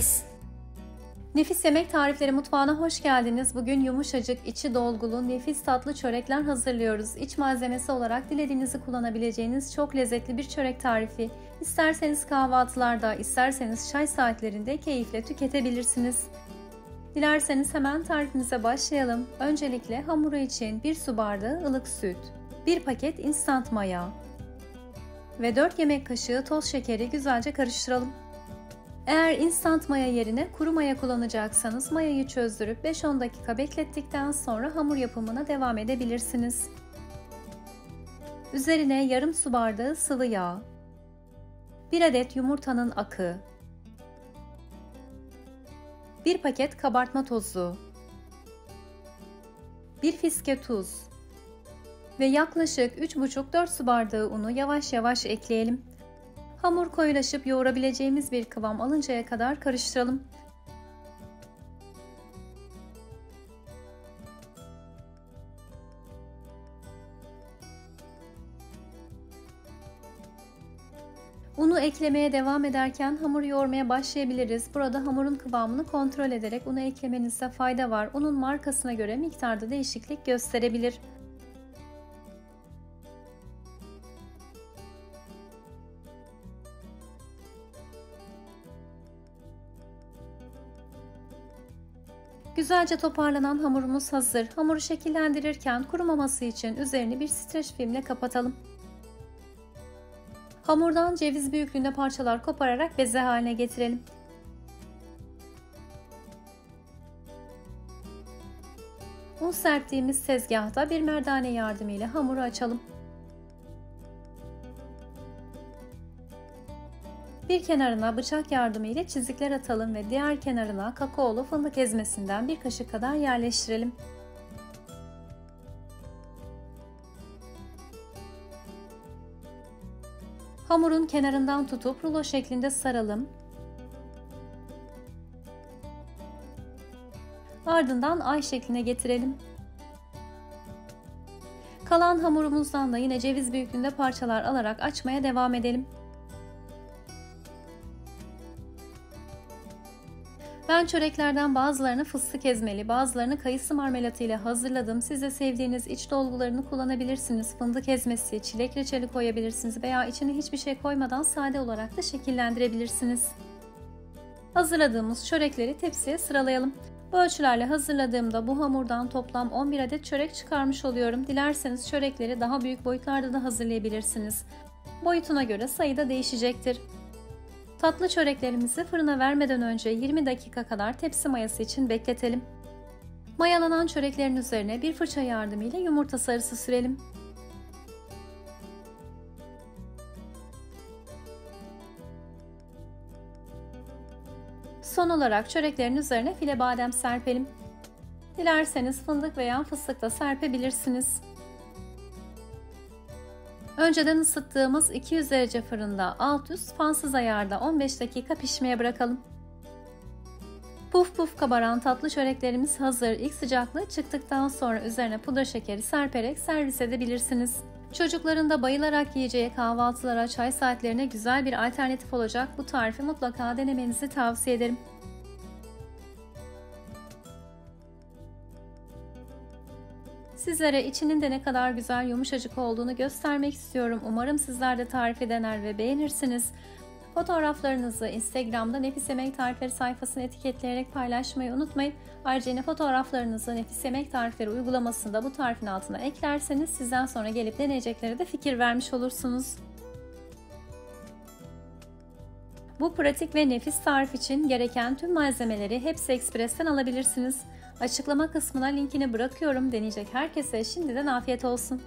Express. Nefis Yemek Tarifleri mutfağına hoş geldiniz. Bugün yumuşacık, içi dolgulu, nefis tatlı çörekler hazırlıyoruz. İç malzemesi olarak dilediğinizi kullanabileceğiniz çok lezzetli bir çörek tarifi. İsterseniz kahvaltılarda, isterseniz çay saatlerinde keyifle tüketebilirsiniz. Dilerseniz hemen tarifimize başlayalım. Öncelikle hamuru için 1 su bardağı ılık süt, 1 paket instant maya ve 4 yemek kaşığı toz şekeri güzelce karıştıralım. Eğer instant maya yerine kuru maya kullanacaksanız mayayı çözdürüp 5-10 dakika beklettikten sonra hamur yapımına devam edebilirsiniz. Üzerine yarım su bardağı sıvı yağ, 1 adet yumurtanın akı, 1 paket kabartma tozu, 1 fiske tuz ve yaklaşık 3,5-4 su bardağı unu yavaş yavaş ekleyelim. Hamur koyulaşıp yoğurabileceğimiz bir kıvam alıncaya kadar karıştıralım. Unu eklemeye devam ederken hamur yoğurmaya başlayabiliriz. Burada hamurun kıvamını kontrol ederek unu eklemenizde fayda var. Unun markasına göre miktarda değişiklik gösterebilir. Güzelce toparlanan hamurumuz hazır. Hamuru şekillendirirken kurumaması için üzerini bir streç filmle kapatalım. Hamurdan ceviz büyüklüğünde parçalar kopararak beze haline getirelim. Un serptiğimiz tezgahta bir merdane yardımıyla hamuru açalım. Bir kenarına bıçak yardımıyla çizikler atalım ve diğer kenarına kakaolu fındık ezmesinden bir kaşık kadar yerleştirelim. Hamurun kenarından tutup rulo şeklinde saralım. Ardından ay şekline getirelim. Kalan hamurumuzdan da yine ceviz büyüklüğünde parçalar alarak açmaya devam edelim. Ben çöreklerden bazılarını fıstık ezmeli, bazılarını kayısı marmelatı ile hazırladım. Siz de sevdiğiniz iç dolgularını kullanabilirsiniz. Fındık ezmesi, çilek reçeli koyabilirsiniz veya içine hiçbir şey koymadan sade olarak da şekillendirebilirsiniz. Hazırladığımız çörekleri tepsiye sıralayalım. Bu ölçülerle hazırladığımda bu hamurdan toplam 11 adet çörek çıkarmış oluyorum. Dilerseniz çörekleri daha büyük boyutlarda da hazırlayabilirsiniz. Boyutuna göre sayı da değişecektir. Tatlı çöreklerimizi fırına vermeden önce 20 dakika kadar tepsi mayası için bekletelim. Mayalanan çöreklerin üzerine bir fırça yardımıyla yumurta sarısı sürelim. Son olarak çöreklerin üzerine file badem serpelim. Dilerseniz fındık veya fıstık da serpebilirsiniz. Önceden ısıttığımız 200 derece fırında alt üst fansız ayarda 15 dakika pişmeye bırakalım. Puf puf kabaran tatlı çöreklerimiz hazır. İlk sıcaklığı çıktıktan sonra üzerine pudra şekeri serperek servis edebilirsiniz. Çocukların da bayılarak yiyeceği kahvaltılara, çay saatlerine güzel bir alternatif olacak bu tarifi mutlaka denemenizi tavsiye ederim. Sizlere içinin de ne kadar güzel yumuşacık olduğunu göstermek istiyorum. Umarım sizler de tarifi dener ve beğenirsiniz. Fotoğraflarınızı Instagram'da Nefis Yemek Tarifleri sayfasını etiketleyerek paylaşmayı unutmayın. Ayrıca yine fotoğraflarınızı Nefis Yemek Tarifleri uygulamasında bu tarifin altına eklerseniz sizden sonra gelip deneyeceklere de fikir vermiş olursunuz. Bu pratik ve nefis tarif için gereken tüm malzemeleri Hepsi Express'ten alabilirsiniz. Açıklama kısmına linkini bırakıyorum. Deneyecek herkese şimdiden afiyet olsun.